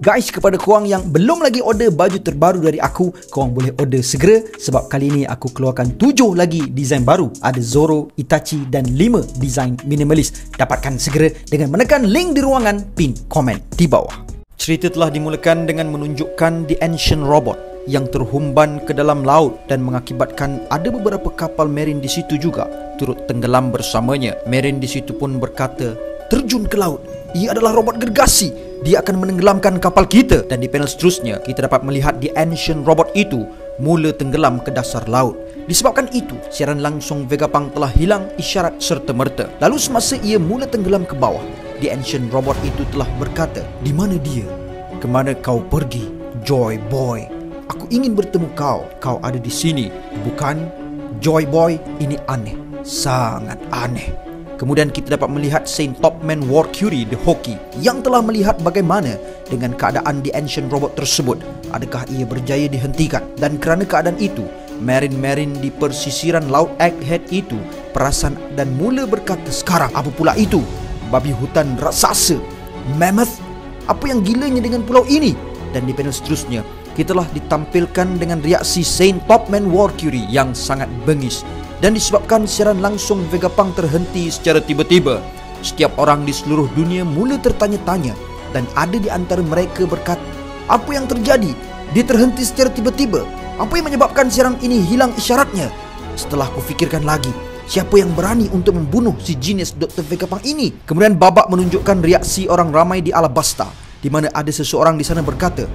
Guys, kepada korang yang belum lagi order baju terbaru dari aku, korang boleh order segera sebab kali ini aku keluarkan 7 lagi desain baru. Ada Zoro, Itachi dan 5 desain minimalis. Dapatkan segera dengan menekan link di ruangan pin komen di bawah. Cerita telah dimulakan dengan menunjukkan The Ancient Robot yang terhumban ke dalam laut dan mengakibatkan ada beberapa kapal marine di situ juga turut tenggelam bersamanya. Marine di situ pun berkata, terjun ke laut. Ia adalah robot gergasi. Dia akan menenggelamkan kapal kita. Dan di panel seterusnya, kita dapat melihat The Ancient Robot itu mula tenggelam ke dasar laut. Disebabkan itu, siaran langsung Vegapunk telah hilang isyarat serta-merta. Lalu semasa ia mula tenggelam ke bawah, The Ancient Robot itu telah berkata, "Di mana dia? Kemana kau pergi, Joy Boy? Aku ingin bertemu kau. Kau ada di sini, bukan? Joy Boy, ini aneh. Sangat aneh." Kemudian kita dapat melihat Saint Topman War Curie The Hoki yang telah melihat bagaimana dengan keadaan The Ancient Robot tersebut. Adakah ia berjaya dihentikan? Dan kerana keadaan itu, Marine di persisiran laut Egghead itu perasan dan mula berkata, "Sekarang apa pula itu? Babi hutan raksasa? Mammoth? Apa yang gilanya dengan pulau ini?" Dan di panel seterusnya, kita telah ditampilkan dengan reaksi Saint Topman War Curie yang sangat bengis. Dan disebabkan siaran langsung Vegapunk terhenti secara tiba-tiba, setiap orang di seluruh dunia mula tertanya-tanya. Dan ada di antara mereka berkata, "Apa yang terjadi? Dia terhenti secara tiba-tiba. Apa yang menyebabkan siaran ini hilang isyaratnya?" Setelah kufikirkan lagi, siapa yang berani untuk membunuh si genius Dr. Vegapunk ini? Kemudian babak menunjukkan reaksi orang ramai di Alabasta, di mana ada seseorang di sana berkata,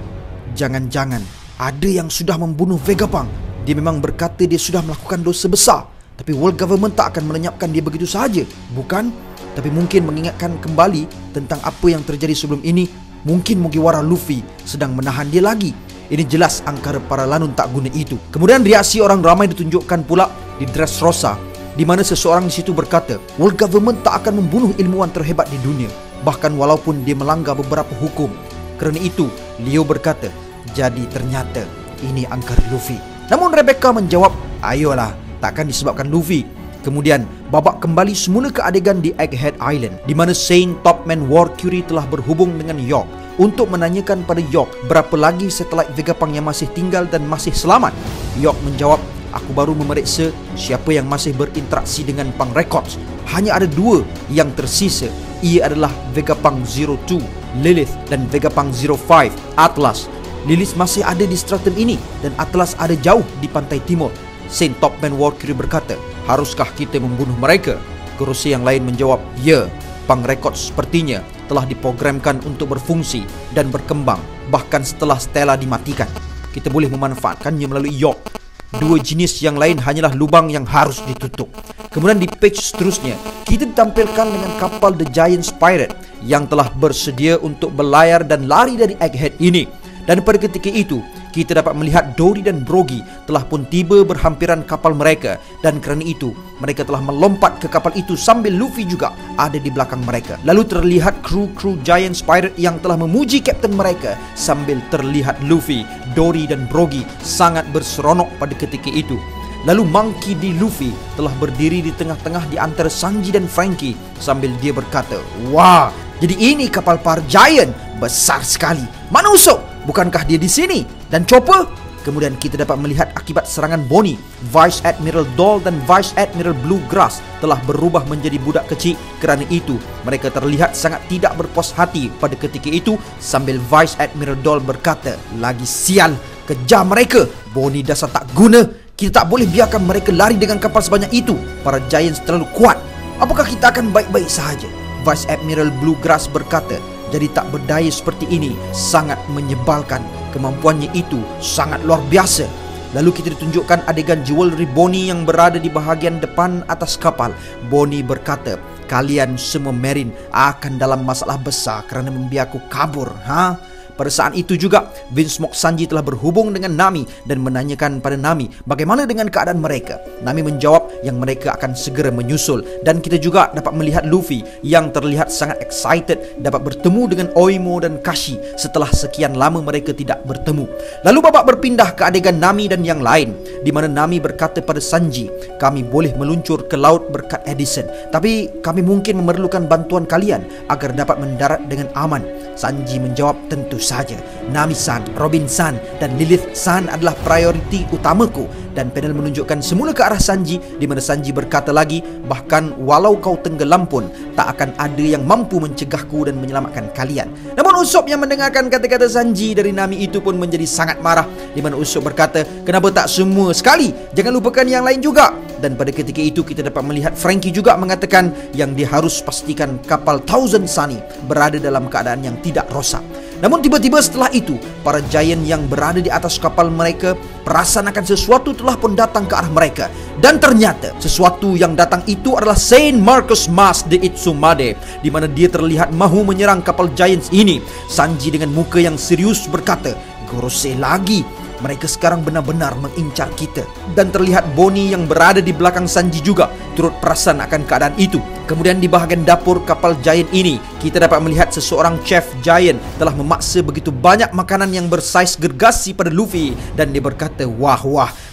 "Jangan-jangan ada yang sudah membunuh Vegapunk. Dia memang berkata dia sudah melakukan dosa besar. Tapi world government tak akan melenyapkan dia begitu sahaja, bukan? Tapi mungkin mengingatkan kembali tentang apa yang terjadi sebelum ini. Mungkin Mugiwara Luffy sedang menahan dia lagi. Ini jelas angkara para lanun tak guna itu." Kemudian reaksi orang ramai ditunjukkan pula di Dressrosa, di mana seseorang di situ berkata, "World government tak akan membunuh ilmuwan terhebat di dunia, bahkan walaupun dia melanggar beberapa hukum." Kerana itu, Leo berkata, "Jadi ternyata ini angkara Luffy." Namun Rebecca menjawab, "Ayolah, takkan disebabkan Luffy." Kemudian babak kembali semula ke adegan di Egghead Island, di mana Saint Topman War Curie telah berhubung dengan York untuk menanyakan pada York berapa lagi satelit Vegapunk yang masih tinggal dan masih selamat. York menjawab, "Aku baru memeriksa siapa yang masih berinteraksi dengan Punk Records. Hanya ada 2 yang tersisa. Ia adalah Vegapunk 02, Lilith, dan Vegapunk 05, Atlas. Lilith masih ada di stratum ini dan Atlas ada jauh di pantai timur." Saint Topman War Curie berkata, "Haruskah kita membunuh mereka?" Kerusi yang lain menjawab, "Ya, Punk Records sepertinya telah diprogramkan untuk berfungsi dan berkembang bahkan setelah Stella dimatikan. Kita boleh memanfaatkannya melalui York. 2 jenis yang lain hanyalah lubang yang harus ditutup." Kemudian di page seterusnya, kita ditampilkan dengan kapal The Giant Pirate yang telah bersedia untuk berlayar dan lari dari Egghead ini. Dan pada ketika itu, kita dapat melihat Dory dan Brogy telah pun tiba berhampiran kapal mereka. Dan kerana itu, mereka telah melompat ke kapal itu sambil Luffy juga ada di belakang mereka. Lalu terlihat kru Giant Pirate yang telah memuji kapten mereka sambil terlihat Luffy, Dory dan Brogy sangat berseronok pada ketika itu. Lalu Monkey D. Luffy telah berdiri di tengah-tengah di antara Sanji dan Frankie sambil dia berkata, "Wah, jadi ini kapal par Giant, besar sekali. Mana Usopp? Bukankah dia di sini? Dan Chopper?" Kemudian kita dapat melihat akibat serangan Bonnie, Vice Admiral Doll dan Vice Admiral Bluegrass telah berubah menjadi budak kecil. Kerana itu, mereka terlihat sangat tidak berpuas hati pada ketika itu sambil Vice Admiral Doll berkata, "Lagi sial, kejar mereka. Bonnie dasar tak guna. Kita tak boleh biarkan mereka lari dengan kapal sebanyak itu. Para Giants terlalu kuat. Apakah kita akan baik-baik sahaja?" Vice Admiral Bluegrass berkata, "Jadi tak berdaya seperti ini sangat menyebalkan. Kemampuannya itu sangat luar biasa." Lalu kita ditunjukkan adegan jewelry Bonnie yang berada di bahagian depan atas kapal. Bonnie berkata, "Kalian semua Marine akan dalam masalah besar kerana membiarku kabur, ha?" Pada saat itu juga, Vince Smoke Sanji telah berhubung dengan Nami dan menanyakan pada Nami bagaimana dengan keadaan mereka. Nami menjawab yang mereka akan segera menyusul. Dan kita juga dapat melihat Luffy yang terlihat sangat excited dapat bertemu dengan Oimo dan Kashi setelah sekian lama mereka tidak bertemu. Lalu babak berpindah ke adegan Nami dan yang lain, di mana Nami berkata pada Sanji, "Kami boleh meluncur ke laut berkat Edison, tapi kami mungkin memerlukan bantuan kalian agar dapat mendarat dengan aman." Sanji menjawab, tentu saja. Nami-san, Robin-san, dan Lilith-san adalah prioriti utamaku. Dan panel menunjukkan semula ke arah Sanji, di mana Sanji berkata lagi, bahkan walau kau tenggelam pun, tak akan ada yang mampu mencegahku dan menyelamatkan kalian. Namun Usopp yang mendengarkan kata-kata Sanji dari Nami itu pun menjadi sangat marah, di mana Usopp berkata, kenapa tak semua sekali? Jangan lupakan yang lain juga. Dan pada ketika itu kita dapat melihat Franky juga mengatakan yang dia harus pastikan kapal Thousand Sunny berada dalam keadaan yang tidak rosak. Namun tiba-tiba setelah itu, para giant yang berada di atas kapal mereka perasan akan sesuatu telah pun datang ke arah mereka. Dan ternyata sesuatu yang datang itu adalah Saint Marcus Mas de Itsumade, di mana dia terlihat mahu menyerang kapal giants ini. Sanji dengan muka yang serius berkata, Gorosei lagi. Mereka sekarang benar-benar mengincar kita. Dan terlihat Bonnie yang berada di belakang Sanji juga turut perasan akan keadaan itu. Kemudian di bahagian dapur kapal giant ini, kita dapat melihat seseorang chef giant telah memaksa begitu banyak makanan yang bersaiz gergasi pada Luffy. Dan dia berkata, wah,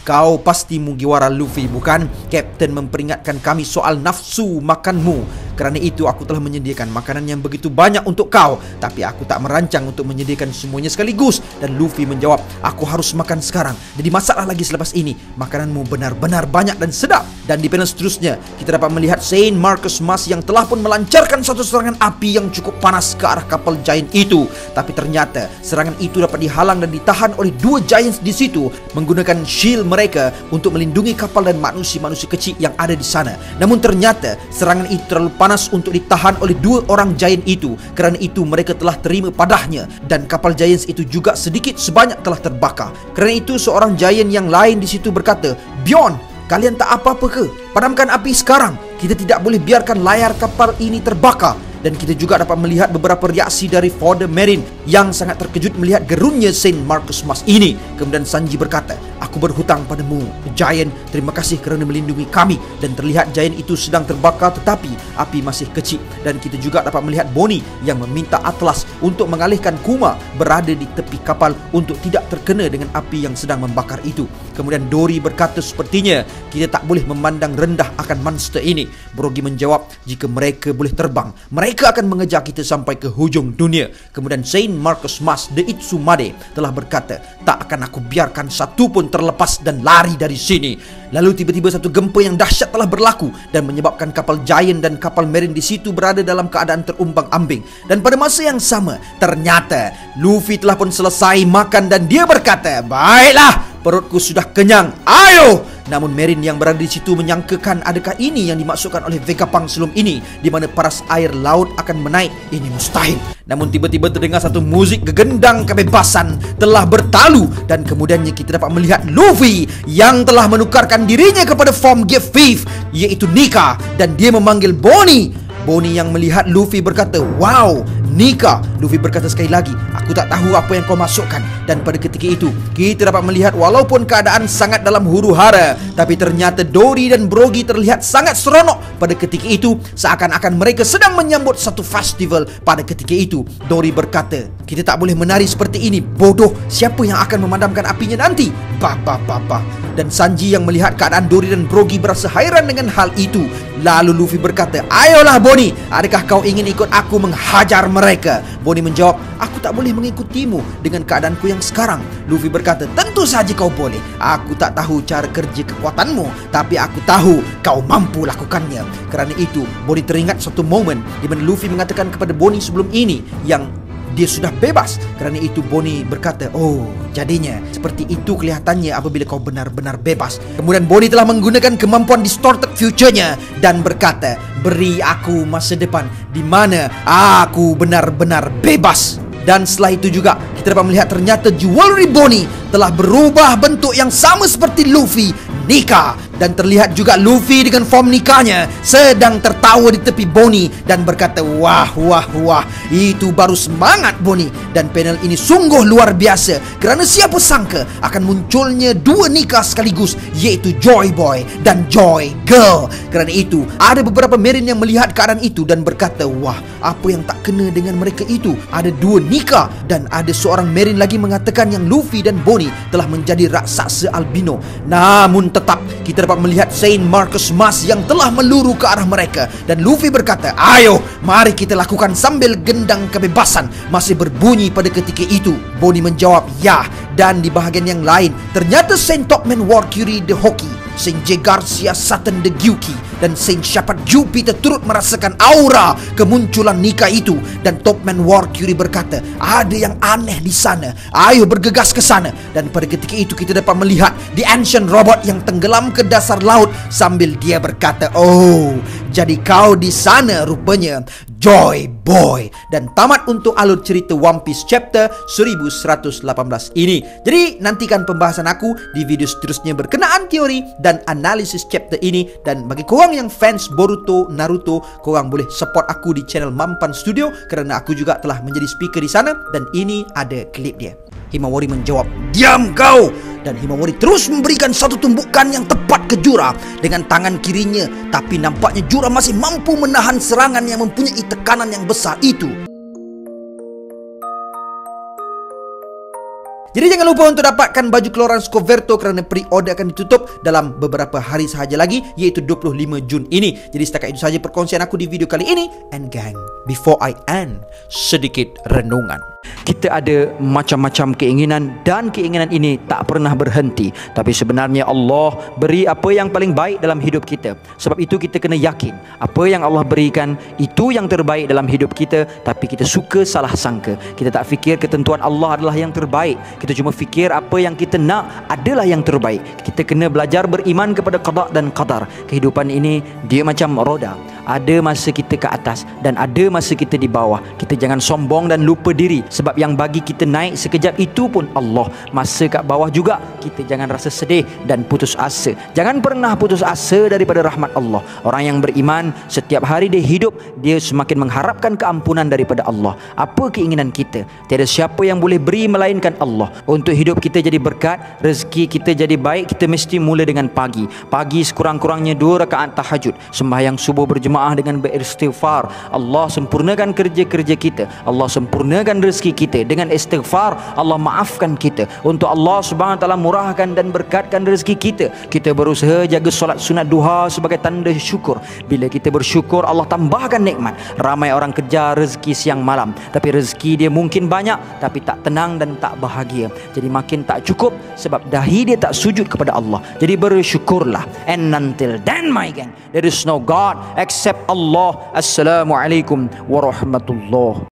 kau pasti Mugiwara Luffy, bukan? Kapten memperingatkan kami soal nafsu makanmu. Kerana itu aku telah menyediakan makanan yang begitu banyak untuk kau, tapi aku tak merancang untuk menyediakan semuanya sekaligus. Dan Luffy menjawab, aku harus makan sekarang, jadi masaklah lagi selepas ini. Makananmu benar-benar banyak dan sedap. Dan di panel seterusnya, kita dapat melihat Saint Marcus Mas yang telah pun melancarkan satu serangan api yang cukup panas ke arah kapal giant itu. Tapi ternyata serangan itu dapat dihalang dan ditahan oleh dua giants di situ menggunakan shield mereka untuk melindungi kapal dan manusia-manusia kecil yang ada di sana. Namun ternyata serangan itu terlalu panas untuk ditahan oleh dua orang giant itu. Kerana itu mereka telah terima padahnya, dan kapal giants itu juga sedikit sebanyak telah terbakar. Kerana itu seorang giant yang lain di situ berkata, Bjorn, kalian tak apa-apa ke? Padamkan api sekarang. Kita tidak boleh biarkan layar kapal ini terbakar. Dan kita juga dapat melihat beberapa reaksi dari Fodder Marine yang sangat terkejut melihat gerunnya Saint Marcus Mas ini. Kemudian Sanji berkata, aku berhutang padamu, Giant. Terima kasih kerana melindungi kami. Dan terlihat Giant itu sedang terbakar tetapi api masih kecil. Dan kita juga dapat melihat Bonnie yang meminta Atlas untuk mengalihkan Kuma berada di tepi kapal untuk tidak terkena dengan api yang sedang membakar itu. Kemudian Dory berkata, sepertinya kita tak boleh memandang rendah akan monster ini. Brogy menjawab, jika mereka boleh terbang, mereka akan mengejar kita sampai ke hujung dunia. Kemudian Saint Marcus Mas de Itsumade telah berkata, tak akan aku biarkan satu pun terlepas dan lari dari sini. Lalu tiba-tiba satu gempa yang dahsyat telah berlaku dan menyebabkan kapal giant dan kapal marine di situ berada dalam keadaan terumbang-ambing. Dan pada masa yang sama, ternyata Luffy telah pun selesai makan dan dia berkata, baiklah, perutku sudah kenyang, ayo! Namun Marine yang berada di situ menyangkakan adakah ini yang dimaksudkan oleh Vegapunk sebelum ini, di mana paras air laut akan menaik. Ini mustahil. Namun tiba-tiba terdengar satu muzik gegendang kebebasan telah bertalu, dan kemudiannya kita dapat melihat Luffy yang telah menukarkan dirinya kepada form Gift Thief, iaitu Nika, dan dia memanggil Bonnie. Bonnie yang melihat Luffy berkata, wow, Nika. Luffy berkata sekali lagi, aku tak tahu apa yang kau masukkan. Dan pada ketika itu, kita dapat melihat walaupun keadaan sangat dalam huru-hara, tapi ternyata Dory dan Brogy terlihat sangat seronok pada ketika itu, seakan-akan mereka sedang menyambut satu festival. Pada ketika itu, Dory berkata, kita tak boleh menari seperti ini, bodoh. Siapa yang akan memadamkan apinya nanti? Bah. Dan Sanji yang melihat keadaan Dory dan Brogy berasa hairan dengan hal itu. Lalu Luffy berkata, ayolah Bonnie, adakah kau ingin ikut aku menghajar mereka? Bonnie menjawab, aku tak boleh mengikutimu dengan keadaanku yang sekarang. Luffy berkata, tentu saja kau boleh. Aku tak tahu cara kerja kekuatanmu, tapi aku tahu kau mampu lakukannya. Kerana itu, Bonnie teringat satu momen di mana Luffy mengatakan kepada Bonnie sebelum ini yang dia sudah bebas. Kerana itu Bonnie berkata, oh, jadinya seperti itu kelihatannya apabila kau benar-benar bebas. Kemudian Bonnie telah menggunakan kemampuan distorted future-nya dan berkata, beri aku masa depan di mana aku benar-benar bebas. Dan setelah itu juga kita dapat melihat ternyata jewelry Bonnie telah berubah bentuk yang sama seperti Luffy, Nika. Dan terlihat juga Luffy dengan form Nikanya sedang tertawa di tepi Bonnie dan berkata, wah, itu baru semangat Bonnie. Dan panel ini sungguh luar biasa kerana siapa sangka akan munculnya dua Nika sekaligus, iaitu Joy Boy dan Joy Girl. Kerana itu ada beberapa Marine yang melihat keadaan itu dan berkata, wah, apa yang tak kena dengan mereka itu? Ada dua Nika. Dan ada seorang Marine lagi mengatakan yang Luffy dan Bonnie telah menjadi raksasa albino. Namun tetap kita dapat melihat Saint Marcus Mas yang telah meluru ke arah mereka. Dan Luffy berkata, "Ayo, mari kita lakukan," sambil gendang kebebasan masih berbunyi pada ketika itu. Bonnie menjawab, "Ya." Dan di bahagian yang lain, ternyata Saint Topman War Curie the Hockey, Saint J. Garcia Sutton the Gyuki, dan Saint Shepard Jupiter turut merasakan aura kemunculan Nika itu. Dan Topman War Curie berkata, "Ada yang aneh di sana. Ayo bergegas ke sana." Dan pada ketika itu kita dapat melihat The Ancient Robot yang tenggelam ke dasar laut sambil dia berkata, "Oh, jadi kau di sana rupanya, Joy Boy." Dan tamat untuk alur cerita One Piece chapter 1118 ini. Jadi nantikan pembahasan aku di video seterusnya berkenaan teori dan analisis chapter ini. Dan bagi korang yang fans Boruto, Naruto, korang boleh support aku di channel Mampan Studio kerana aku juga telah menjadi speaker di sana. Dan ini ada klip dia. Himawari menjawab, "Diam kau!" Dan Himawari terus memberikan satu tumbukan yang tepat ke Jura dengan tangan kirinya. Tapi nampaknya Jura masih mampu menahan serangan yang mempunyai tekanan yang besar itu. Jadi jangan lupa untuk dapatkan baju keluaran Scoverto kerana pre-order akan ditutup dalam beberapa hari sahaja lagi, iaitu 25 Jun ini. Jadi setakat itu sahaja perkongsian aku di video kali ini. And gang, before I end, sedikit renungan. Kita ada macam-macam keinginan dan keinginan ini tak pernah berhenti. Tapi sebenarnya Allah beri apa yang paling baik dalam hidup kita. Sebab itu kita kena yakin apa yang Allah berikan itu yang terbaik dalam hidup kita. Tapi kita suka salah sangka. Kita tak fikir ketentuan Allah adalah yang terbaik. Kita cuma fikir apa yang kita nak adalah yang terbaik. Kita kena belajar beriman kepada qada dan qadar. Kehidupan ini dia macam roda. Ada masa kita ke atas dan ada masa kita di bawah. Kita jangan sombong dan lupa diri. Sebab yang bagi kita naik sekejap itu pun Allah. Masa kat bawah juga kita jangan rasa sedih dan putus asa. Jangan pernah putus asa daripada rahmat Allah. Orang yang beriman setiap hari dia hidup, dia semakin mengharapkan keampunan daripada Allah. Apa keinginan kita? Tiada siapa yang boleh beri melainkan Allah. Untuk hidup kita jadi berkat, rezeki kita jadi baik, kita mesti mula dengan pagi. Pagi sekurang-kurangnya 2 rakaat tahajud, sembahyang subuh berjemaah dengan beristighfar. Allah sempurnakan kerja-kerja kita. Allah sempurnakan rezeki kita. Dengan istighfar Allah maafkan kita. Untuk Allah Subhanahu Wa Taala murahkan dan berkatkan rezeki kita. Kita berusaha jaga solat sunat duha sebagai tanda syukur. Bila kita bersyukur, Allah tambahkan nikmat. Ramai orang kejar rezeki siang malam, tapi rezeki dia mungkin banyak tapi tak tenang dan tak bahagia. Jadi makin tak cukup sebab dahi dia tak sujud kepada Allah. Jadi bersyukurlah. And until then my gang, there is no God except Allah. Assalamualaikum warahmatullahi